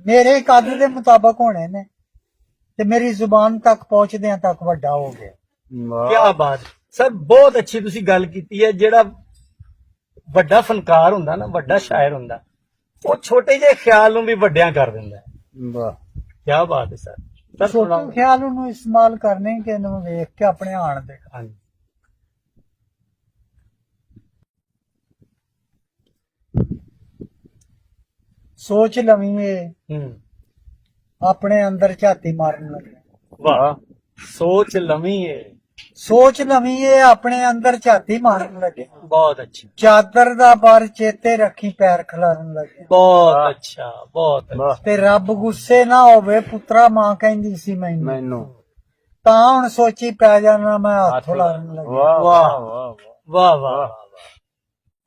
ਮੇਰੇ ਕੱਦ ਦੇ ਮੁਤਾਬਕ ਹੋਣੇ ਨੇ ਤੇ ਮੇਰੀ ਜ਼ੁਬਾਨ ਤੱਕ ਪਹੁੰਚਦਿਆਂ ਤੱਕ ਵੱਡਾ ਹੋ ਗਿਆ। ਕੀ ਬਾਤ ਸਰ, ਬਹੁਤ ਅੱਛੀ ਤੁਸੀਂ ਗੱਲ ਕੀਤੀ ਹੈ। ਜਿਹੜਾ ਵੱਡਾ ਫਨਕਾਰ ਹੁੰਦਾ ਨਾ, ਵੱਡਾ ਸ਼ਾਇਰ ਹੁੰਦਾ, ਉਹ ਛੋਟੇ ਜਿਹੇ ਖਿਆਲ ਨੂੰ ਵੀ ਵੱਡਿਆਂ ਕਰ ਦਿੰਦਾ ਹੈ। ਵਾਹ ਕੀ ਬਾਤ ਹੈ ਸਰ। ਸਰ ਛੋਟੇ ਸੁਣਾਓ। ਖਿਆਲ ਨੂੰ ਇਸਤੇਮਾਲ ਕਰਨੇ ਕਿ ਇਹਨੂੰ ਵੇਖ ਕੇ ਆਪਣੇ ਆਣ ਦੇ। ਹਾਂਜੀ ਸੋਚ ਲਵੀਏ ਹੂੰ ਆਪਣੇ ਅੰਦਰ ਝਾਤੀ ਮਾਰਨ ਲੱਗੇ। ਵਾਹ। ਸੋਚ ਲਵੀਂ ਸੋਚ ਲਵੀਏ ਆਪਣੇ ਅੰਦਰ ਝਾਤੀ ਮਾਰਨ ਲੱਗੇ। ਬਹੁਤ ਅੱਛਾ ਚਾਦਰ ਦਾ ਬਰ ਚੇਤੇ ਰੱਖੀ ਪੈਰ ਖਿਲਾਰਨ ਲੱਗੇ। ਬਹੁਤ ਅੱਛਾ ਬਹੁਤ ਅੱਛਾ। ਤੇ ਰੱਬ ਗੁੱਸੇ ਨਾ ਹੋਵੇ ਪੁੱਤਰਾ, ਮਾਂ ਕਹਿੰਦੀ ਸੀ ਮੈਨੂੰ, ਮੈਨੂੰ ਤਾਂ ਹੁਣ ਸੋਚੀ ਪੈ ਜਾਣਾ ਮੈਂ ਹੱਥ ਲਾਰਨ ਲੱਗਾ। ਵਾਹ ਵਾਹ ਵਾਹ ਵਾਹ ਵਾਹ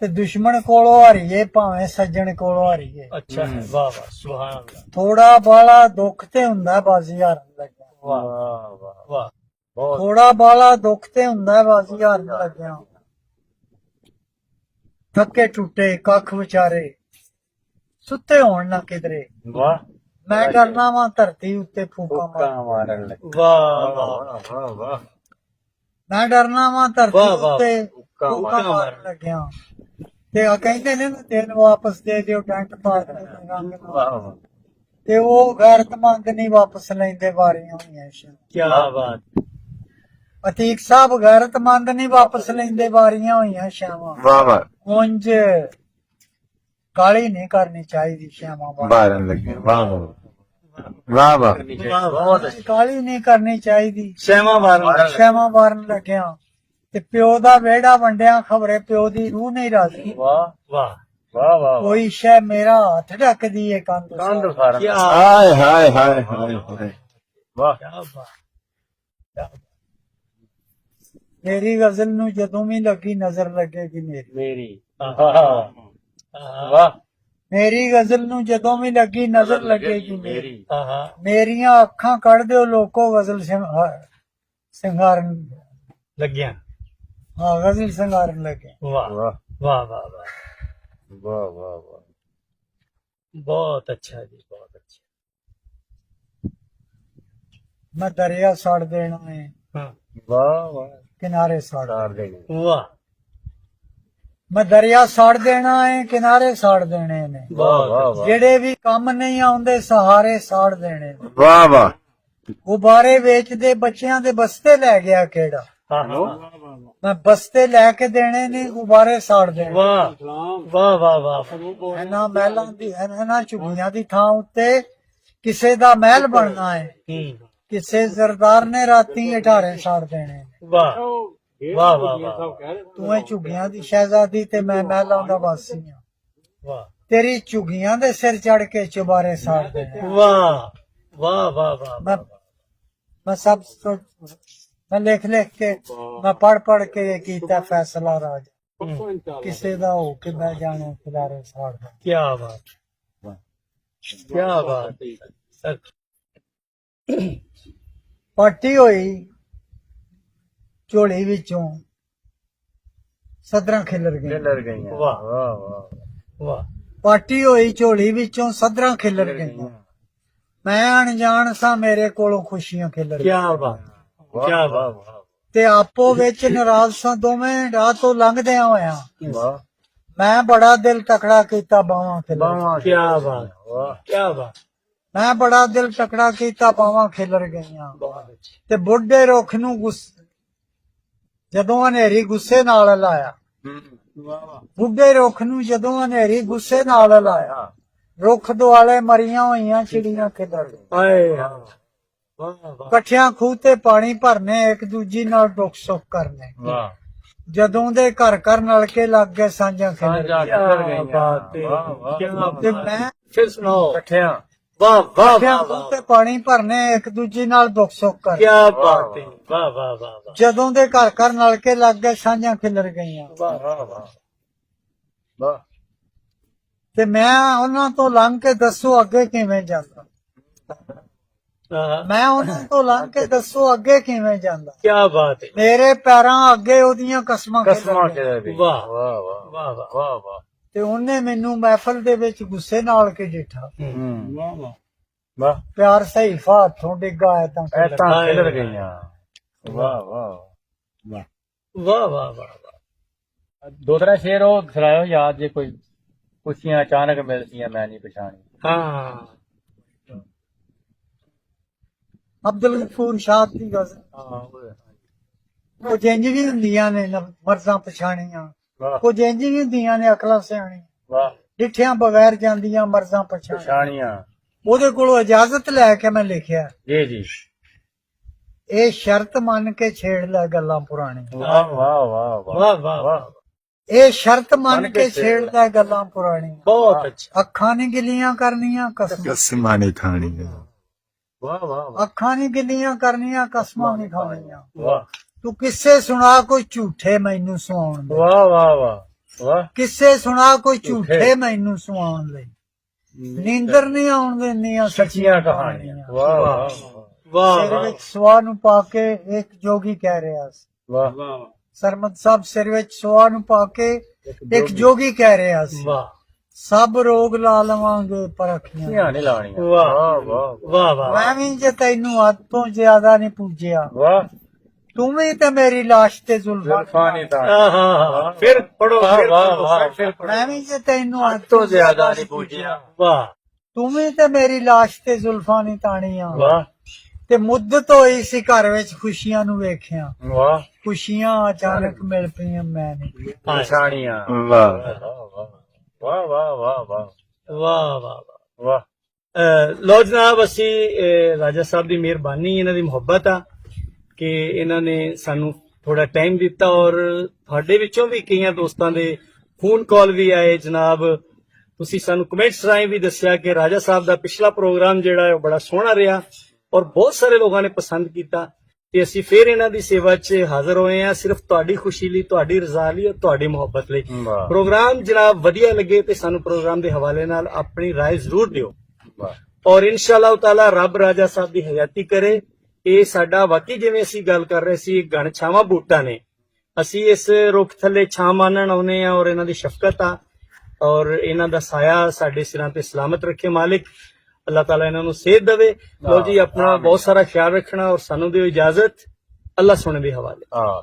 ਤੇ ਦੁਸ਼ਮਣ ਕੋਲੋਂ ਹਾਰੀਏ ਭਾਵੇਂ ਸੱਜਣ ਕੋਲੋਂ ਹਾਰੀਏ, ਅੱਛਾ ਹੈ। ਵਾਹ ਵਾਹ ਸੁਭਾਨ ਅੱਲਾਹ। ਥੋੜਾ ਬਾਲਾ ਦੁੱਖ ਤੇ ਹੁੰਦਾ ਬਾਜ਼ੀ ਹਾਰਨ ਲੱਗਿਆ। ਵਾਹ ਵਾਹ ਵਾਹ ਵਾਹ ਬਹੁਤ ਥੋੜਾ ਬਾਲਾ ਦੁੱਖ ਤੇ ਹੁੰਦਾ ਬਾਜ਼ੀ ਹਾਰਨ ਲੱਗਿਆ। ਥੱਕੇ ਟੁੱਟੇ ਕੱਖ ਵਿਚਾਰੇ ਸੁੱਤੇ ਹੋਣ ਨਾ ਕਿਧਰੇ, ਵਾਹ ਮੈਂ ਕਰਨਾ ਵਾਂ ਧਰਤੀ ਉੱਤੇ ਫੂਕਾਂ ਮਾਰ। ਕਾ ਮਾਰਨ ਲੱਗੇ। ਵਾਹ ਵਾਹ ਵਾਹ ਵਾਹ ਵਾਹ ਮੈਂ ਡਰਨਾ ਵਾਂ ਧਰਤੀ ਵਾਹ, ਵਾਹ। ਉੱਤੇ ਫੂਕਾਂ ਫੂਕਾਂ ਮਾਰਨ ਲੱਗਿਆ। ਤੇ ਆ ਕਹਿੰਦੇ ਨੇ ਨਾ ਦਿਨ ਵਾਪਸ ਦੇ ਦਿਓ ਟੈਂਟ ਪਾ ਕੇ ਰੰਗ ਨਾਲ। ਵਾਹ ਵਾਹ ਤੇ ਉਹ ਗੈਰਤਮੰਦ ਨਹੀਂ ਵਾਪਸ ਲੈਂਦੇ ਵਾਰੀਆਂ ਹੋਈਆਂ ਸ਼ਾਂ। ਕੀ ਬਾਤ। ਅਤੀਕ ਸਾਹਿਬ ਗੈਰਤਮੰਦ ਨਹੀਂ ਵਾਪਸ ਲੈਂਦੇ ਵਾਰੀਆਂ ਹੋਈਆਂ ਸ਼ਾਵਾਂ। ਵਾਹ ਵਾਹ ਉਂਝ ਕਾਲੀ ਨਹੀਂ ਕਰਨੀ ਚਾਹੀਦੀ ਸ਼ਾਵਾਂ ਵਾਲੀ। ਮਾਰਨ ਲੱਗੇ। ਵਾਹ ਵਾਹ ਵਾਹ ਵਾਹ ਬਹੁਤ ਅੱਛਾ। ਕਾਲੀ ਨਹੀਂ ਕਰਨੀ ਚਾਹੀਦੀ ਸ਼ੈਮਾ ਮਾਰਨ ਸ਼ਾਵਾਂ ਮਾਰਨ ਲੱਗਿਆ। ਤੇ ਪਿਓ ਦਾ ਵਿਹੜਾ ਵੰਡਿਆ ਖਬਰੇ ਪਿਓ ਦੀ ਰੂਹ ਨਹੀਂ ਰਾਜ਼ੀ। ਵਾਹ ਵਾਹ ਵਾਹ ਵਾਹ ਕੋਈ ਸ਼ੈ ਮੇਰਾ ਹੱਥ ਢੱਕਦੀ ਏ ਕੰਧ ਕੰਧ ਸਾਰੀ। ਫਾਰਨ ਕੀ ਹਾਏ ਹਾਏ ਹਾਏ ਹਾਏ ਹਾਏ ਵਾਹ ਬਾਤ। ਮੇਰੀ ਗਜ਼ਲ ਨੂੰ ਜਦੋਂ ਵੀ ਲੱਗੀ ਨਜ਼ਰ ਲੱਗੇਗੀ ਮੇਰੀ। ਮੇਰੀ ਵਾਹ ਮੇਰੀ ਗਜ਼ਲ ਨੂੰ ਜਦੋਂ ਵੀ ਲੱਗੀ ਨਜ਼ਰ ਲੱਗੇਗੀ ਮੇਰੀ। ਮੇਰੀ ਆਹਾ ਮੇਰੀਆਂ ਅੱਖਾਂ ਕੱਢ ਦਿਓ ਲੋਕੋ ਗਜ਼ਲ ਸਿੰਗਾਰਨ। ਲੱਗਿਆ। ਹਾਂ ਗਜ਼ਲ ਸਿੰਗਾਰਨ ਲੱਗੇ। ਵਾਹ ਵਾਹ ਵਾਹ ਵਾਹ ਵਾਹ ਵਾਹ ਵਾਹ ਵਾਹ ਬਹੁਤ ਅੱਛਾ ਜੀ ਬਹੁਤ ਅੱਛਾ। ਮੈਂ ਦਰਿਆ ਛੱਡ ਦੇਣਾ ਹੈ ਹਾਂ ਵਾਹ ਵਾਹ ਕਿਨਾਰੇ ਛੱਡ ਸਾਰ ਦੇਣੀ ਵਾਹ ਮੈਂ ਦਰਿਆ ਛੱਡ ਦੇਣਾ ਹੈ ਕਿਨਾਰੇ ਛੱਡ ਦੇਣੇ ਨੇ। ਵਾਹ ਵਾਹ ਵਾਹ ਜਿਹੜੇ ਵੀ ਕੰਮ ਨਹੀਂ ਆਉਂਦੇ ਸਹਾਰੇ ਛੱਡ ਦੇਣੇ ਨੇ। ਵਾਹ ਵਾਹ ਗੁਬਾਰੇ ਵੇਚਦੇ ਬੱਚਿਆਂ ਦੇ ਬਸਤੇ ਲੈ ਗਿਆ ਕਿਹੜਾ। ਹਾਂ ਮੈਂ ਬਸਤੇ ਲੈ ਕੇ ਦੇਣੇ ਨਹੀਂ ਗੁਬਾਰੇ ਸਾੜ ਦੇਣੇ। ਵਾਹ ਵਾਹ ਵਾਹ ਵਾਹ ਇਹਨਾਂ ਮਹਿਲਾਂ ਦੀ ਇਹਨਾਂ ਝੁੱਗੀਆਂ ਦੀ ਥਾਂ ਉੱਤੇ ਕਿਸੇ ਦਾ ਮਹਿਲ ਬਣਨਾ ਹੈ। ਹੂੰ ਕਿਸੇ ਜ਼ਰਦਾਰ ਨੇ ਰਾਤੀ ਅਠਾਰੇ ਸਾੜ ਦੇਣੇ। ਵਾਹ ਵਾਹ ਵਾਹ ਵਾਹ ਤੂੰ ਇਹ ਝੁੱਗੀਆਂ ਦੀ ਸ਼ਹਿਜ਼ਾਦੀ ਤੇ ਮੈਂ ਮਹਿਲਾਂ ਦਾ ਵਾਸੀ ਹਾਂ। ਵਾਹ ਤੇਰੀ ਝੁੱਗੀਆਂ ਦੇ ਸਿਰ ਚੜ ਕੇ ਚੁਬਾਰੇ ਸਾੜ ਦੇਣੇ। ਵਾਹ ਵਾਹ ਵਾਹ ਵਾਹ ਮੈਂ ਸਭ ਮੈਂ ਲਿਖ ਕੇ ਮੈਂ ਪੜ ਕੇ ਇਹ ਕੀਤਾ ਫੈਸਲਾ ਰਾਜ ਕਿਸੇ ਦਾ ਹੋ ਕੇ ਮੈਂ ਜਾਣਾ ਖਿਲਾਰੇ ਸਾੜ ਦੇ। ਕੀ ਬਾਤ ਕੀ ਬਾਤ ਸਰ। ਪਾਟੀ ਹੋਈ ਝੋਲੀ ਵਿੱਚੋਂ ਸਦਰਾਂ ਖਿਲਰ ਗਈਆਂ। ਖਿਲਰ ਗਈਆਂ। ਵਾਹ ਵਾਹ ਵਾਹ ਵਾਹ ਪਾਟੀ ਹੋਈ ਝੋਲੀ ਵਿੱਚੋਂ ਸਦਰਾਂ ਖਿਲਰ ਗਈਆਂ। ਮੈਂ ਅਣਜਾਣ ਸਾਂ ਮੇਰੇ ਕੋਲੋਂ ਖੁਸ਼ੀਆਂ ਖਿਲਰ ਕੀ ਗਈਆਂ। ਬਾਤ ਵਾਹ ਕੀ ਵਾਹ ਬਾਤ ਵਾਹ ਤੇ ਆਪੋ ਵਿੱਚ ਨਾਰਾਜ਼ ਸਾਂ ਦੋਵੇਂ ਰਾਹ ਤੋਂ ਲੰਘਦਿਆਂ ਹੋਇਆਂ। ਵਾਹ ਮੈਂ ਬੜਾ ਦਿਲ ਤਕੜਾ ਕੀਤਾ ਬਾਵਾਂ ਖਿਲਰ ਬਾਵਾ ਕੀ ਬਾਤ ਵਾਹ ਕੀ ਬਾਤ ਮੈਂ ਬੜਾ ਦਿਲ ਤਕੜਾ ਕੀਤਾ ਬਾਵਾਂ ਖਿਲਰ ਗਈਆਂ ਬਹੁਤ ਅੱਛਾ ਤੇ ਬੁੱਢੇ ਰੁੱਖ ਨੂੰ ਜਦੋਂ ਹਨੇਰੀ ਗੁੱਸੇ ਨਾਲ ਲਾਇਆ ਵਾਹ ਵਾਹ ਬੁੱਢੇ ਰੁੱਖ ਨੂੰ ਜਦੋਂ ਹਨੇਰੀ ਗੁੱਸੇ ਨਾਲ ਲਾਇਆ ਰੁੱਖ ਦੁਆਲੇ ਮਰੀਆਂ ਹੋਈਆਂ ਚਿੜੀਆਂ ਖਿਲਰ ਗਈਆਂ ਹਾਏ ਵਾਹ ਵਾਹ ਇਕੱਠਿਆਂ ਖੂਹ ਤੇ ਪਾਣੀ ਭਰਨੇ ਇੱਕ ਦੂਜੀ ਨਾਲ ਦੁੱਖ ਸੁੱਖ ਕਰਨੇ ਵਾਹ ਜਦੋਂ ਦੇ ਘਰ ਘਰ ਨਲਕੇ ਲੱਗ ਗਏ ਸਾਂਝਾਂ ਖਿਲਰ ਸਾਂਝਾ ਗਈਆਂ ਖਿਲਰ ਗਈਆਂ ਬਾਤ ਹੈ। ਵਾਹ ਵਾਹ ਕੀ ਤੇ ਬਾਤ ਮੈਂ ਫਿਰ ਸੁਣਾਓ ਇਕੱਠਿਆਂ ਵਾਹ ਵਾਹ ਇਕੱਠਿਆਂ ਵਾਹ ਖੂਹ ਤੇ ਪਾਣੀ ਭਰਨੇ ਇੱਕ ਦੂਜੀ ਨਾਲ ਦੁੱਖ ਸੁੱਖ ਕੀ ਕਰਨੇ ਬਾਤ ਹੈ ਵਾਹ ਵਾਹ ਵਾਹ ਵਾਹ ਜਦੋਂ ਦੇ ਘਰ ਘਰ ਨਲਕੇ ਲੱਗ ਗਏ ਸਾਂਝਾਂ ਖਿਲਰ ਗਈਆਂ ਵਾਹ ਵਾਹ ਵਾਹ ਤੇ ਮੈਂ ਉਹਨਾਂ ਤੋਂ ਲੰਘ ਕੇ ਦੱਸੋ ਅੱਗੇ ਕਿਵੇਂ ਜਾਂਦਾ ਮੈਂ ਉਹਨਾਂ ਤੋਂ ਲੰਘ ਕੇ ਦੱਸੋ ਅੱਗੇ ਕਿਵੇਂ ਜਾਂਦਾ ਕੀ ਬਾਤ ਹੈ ਮੇਰੇ ਪੈਰਾਂ ਅੱਗੇ ਉਹਦੀਆਂ ਕਸਮਾਂ ਕਸਮਾਂ ਖਿਲਰ ਗਈਆਂ। ਕੇ ਵੀ ਵਾਹ। ਵਾਹ ਵਾਹ ਵਾਹ ਵਾਹ ਵਾਹ ਵਾਹ ਤੇ ਉਹਨੇ ਮੈਨੂੰ ਮਹਿਫਲ ਦੇ ਵਿੱਚ ਗੁੱਸੇ ਨਾਲ ਕੇ ਡਿੱਠਾ ਵਾਹ ਵਾਹ ਵਾਹ ਪਿਆਰ ਸਹੀ ਹੱਥੋਂ ਡਿੱਗਾ ਹੈ ਤਾਂ ਇਹ ਤਾਂ ਖਿਲਰ ਗਈਆਂ ਵਾਹ ਵਾਹ ਵਾਹ ਵਾਹ ਵਾਹ ਵਾਹ ਦੋ ਤਰ੍ਹਾਂ ਸ਼ੇਰ ਉਹ ਸੁਣਾਇਓ ਯਾਦ ਜੇ ਕੋਈ ਖੁਸ਼ੀਆਂ ਅਚਾਨਕ ਮਿਲਦੀਆਂ ਮੈਂ ਨਹੀਂ ਪਛਾਣੀ ਹਾਂ ਅਬਦੁਲ ਗਫੂਰ ਸ਼ਾਹ ਦੀ ਗਜ਼ਲ ਕੁਝ ਇੰਜ ਵੀ ਹੁੰਦੀਆਂ ਨੇ ਮਰਜ਼ਾਂ ਪਛਾਣੀਆਂ ਵਾਹ ਕੁਝ ਇੰਜ ਵੀ ਹੁੰਦੀਆਂ ਨੇ ਅਕਲਾਂ ਸਿਆਣੀਆਂ ਵਾਹ ਡਿੱਠਿਆਂ ਬਗੈਰ ਜਾਂਦੀਆਂ ਮਰਜ਼ਾਂ ਪਛਾਣੀਆਂ ਪਛਾਣੀਆਂ ਉਹਦੇ ਕੋਲੋਂ ਇਜਾਜ਼ਤ ਲੈ ਕੇ ਮੈਂ ਲਿਖਿਆ ਜੀ ਜੀ ਇਹ ਸ਼ਰਤ ਮੰਨ ਕੇ ਛੇੜ ਲੈ ਗੱਲਾਂ ਪੁਰਾਣੀਆਂ ਵਾਹ ਵਾਹ ਵਾਹ ਵਾਹ ਵਾਹ ਵਾਹ ਇਹ ਸ਼ਰਤ ਮੰਨ ਕੇ ਛੇੜ ਲੈ ਗੱਲਾਂ ਪੁਰਾਣੀਆਂ ਬਹੁਤ ਅੱਛਾ ਅੱਖਾਂ ਨਹੀਂ ਗਿੱਲੀਆਂ ਕਰਨੀਆਂ ਕਸਮਾਂ ਕਸਮਾਂ ਨਹੀਂ ਖਾਣੀਆਂ ਵਾਹ ਵਾਹ ਅੱਖਾਂ ਨਹੀਂ ਗਿੱਲੀਆਂ ਕਰਨੀਆਂ ਕਸਮਾਂ ਨਹੀਂ ਖਾਣੀਆਂ ਵਾਹ ਤੂੰ ਕਿੱਸੇ ਸੁਣਾ ਕੋਈ ਝੂਠੇ ਮੈਨੂੰ ਸੁਣਾਉਣ ਦੇ ਵਾਹ ਵਾਹ ਵਾਹ ਵਾਹ ਕਿੱਸੇ ਸੁਣਾ ਕੋਈ ਝੂਠੇ ਮੈਨੂੰ ਸੁਣਾਉਣ ਲਈ ਨੀਂਦਰ ਨਹੀਂ ਆਉਣ ਦਿੰਦੀਆਂ ਸੱਚੀਆਂ ਕਹਾਣੀਆਂ ਵਾਹ ਵਾਹ ਵਾਹ ਸਿਰ ਵਿੱਚ ਸਵਾ ਨੂੰ ਪਾ ਕੇ ਇੱਕ ਜੋਗੀ ਕਹਿ ਰਿਹਾ ਸੀ ਵਾਹ ਵਾਹ ਸਰਮਦ ਸਾਹਿਬ ਸਿਰ ਵਿੱਚ ਸਵਾ ਨੂੰ ਪਾ ਕੇ ਇੱਕ ਜੋਗੀ ਕਹਿ ਰਿਹਾ ਸੀ ਵਾਹ ਸਭ ਰੋਗ ਲਾ ਲਵਾਂਗੇ ਪਰ ਅੱਖੀਆਂ ਧੀਆਂ ਨਹੀਂ ਲਾਉਣੀਆਂ ਵਾਹ। ਵਾਹ ਵਾਹ ਵਾਹ ਵਾਹ ਮੈਂ ਵੀ ਜੇ ਤੈਨੂੰ ਹੱਦ ਤੋਂ ਜ਼ਿਆਦਾ ਨਹੀਂ ਪੂਜਿਆ ਵਾਹ ਤੂੰ ਵੀ ਤੇ ਮੇਰੀ ਲਾਸ਼ ਤੇ ਜ਼ੁਲਫਾਂ ਜ਼ੁਲਫਾਂ ਨਹੀਂ ਤਾਂ ਹਾਂ ਫਿਰ ਪੜੋ ਵਾਹ ਵਾਹ ਵਾਹ ਫਿਰ ਮੈਂ ਵੀ ਜੇ ਤੈਨੂੰ ਹੱਦ ਤੋਂ ਜ਼ਿਆਦਾ ਨਹੀਂ ਪੂਜਿਆ ਵਾਹ ਤੂੰ ਵੀ ਤੇ ਮੇਰੀ ਲਾਸ਼ ਤੇ ਜ਼ੁਲਫਾਂ ਨਹੀਂ ਤਾਣੀਆਂ ਵਾਹ ਤੇ ਮੁੱਦਤ ਹੋਈ ਸੀ ਘਰ ਵਿੱਚ ਖੁਸ਼ੀਆਂ ਨੂੰ ਵੇਖਿਆ ਵਾਹ ਖੁਸ਼ੀਆਂ ਅਚਾਨਕ ਮਿਲ ਪਈਆਂ ਮੈਂ ਨਹੀਂ ਪਛਾਣੀਆਂ ਵਾਹ ਵਾਹ ਵਾਹ ਵਾਹ ਵਾਹ ਵਾਹ ਵਾਹ ਵਾਹ ਲੋ ਜਨਾਬ ਅਸੀਂ ਰਾਜਾ ਸਾਹਿਬ ਦੀ ਮਿਹਰਬਾਨੀ ਇਹਨਾਂ ਦੀ ਮੁਹੱਬਤ ਆ ਕਿ ਇਹਨਾਂ ਨੇ ਸਾਨੂੰ ਥੋੜਾ ਟਾਈਮ ਦਿੱਤਾ ਔਰ ਤੁਹਾਡੇ ਵਿੱਚੋਂ ਵੀ ਕਈਆਂ ਦੋਸਤਾਂ ਦੇ ਫੋਨ ਕਾਲ ਵੀ ਆਏ ਜਨਾਬ ਤੁਸੀਂ ਸਾਨੂੰ ਕਮੈਂਟਸ ਰਾਹੀਂ ਵੀ ਦੱਸਿਆ ਕਿ ਰਾਜਾ ਸਾਹਿਬ ਦਾ ਪਿਛਲਾ ਪ੍ਰੋਗਰਾਮ ਜਿਹੜਾ ਹੈ ਉਹ ਬੜਾ ਸੋਹਣਾ ਰਿਹਾ ਔਰ ਬਹੁਤ ਸਾਰੇ ਲੋਕਾਂ ਨੇ ਪਸੰਦ ਕੀਤਾ ਤੇ ਅਸੀਂ ਫਿਰ ਇਹਨਾਂ ਦੀ ਸੇਵਾ 'ਚ ਹਾਜ਼ਰ ਹੋਏ ਹਾਂ ਸਿਰਫ ਤੁਹਾਡੀ ਖੁਸ਼ੀ ਲਈ ਤੁਹਾਡੀ ਰਜ਼ਾ ਲਈ ਔਰ ਤੁਹਾਡੀ ਮੁਹੱਬਤ ਲਈ ਵਾਹ ਪ੍ਰੋਗਰਾਮ ਜਨਾਬ ਵਧੀਆ ਲੱਗੇ ਤੇ ਸਾਨੂੰ ਪ੍ਰੋਗਰਾਮ ਦੇ ਹਵਾਲੇ ਨਾਲ ਆਪਣੀ ਰਾਏ ਜ਼ਰੂਰ ਦਿਓ ਵਾਹ ਔਰ ਇਨਸ਼ਾਅੱਲਾ ਤਾਲਾ ਰੱਬ ਰਾਜਾ ਸਾਹਿਬ ਦੀ ਹਯਾਤੀ ਕਰੇ ਇਹ ਸਾਡਾ ਵਾਕਈ ਜਿਵੇਂ ਅਸੀਂ ਗੱਲ ਕਰ ਰਹੇ ਸੀ ਗਣ ਛਾਵਾਂ ਬੂਟਾ ਨੇ ਅਸੀਂ ਇਸ ਰੁੱਖ ਥੱਲੇ ਛਾਂ ਮਾਨਣ ਆਉਨੇ ਆ ਔਰ ਇਹਨਾਂ ਦੀ ਸ਼ਫਕਤ ਆ ਔਰ ਇਹਨਾਂ ਦਾ ਸਾਇਆ ਸਾਡੇ ਸਿਰਾਂ ਤੇ ਸਲਾਮਤ ਰੱਖੇ ਮਾਲਿਕ ਅੱਲਾਹ ਤਾਲਾ ਇਹਨਾਂ ਨੂੰ ਸਿਹਤ ਦੇਵੇ ਲੋ ਜੀ ਆਪਣਾ ਬਹੁਤ ਸਾਰਾ ਖਿਆਲ ਰੱਖਣਾ ਔਰ ਸਾਨੂੰ ਦਿਓ ਇਜਾਜ਼ਤ ਅੱਲਾਹ ਸੁਣੇ ਦੇ ਹਵਾਲੇ ਹਾਂ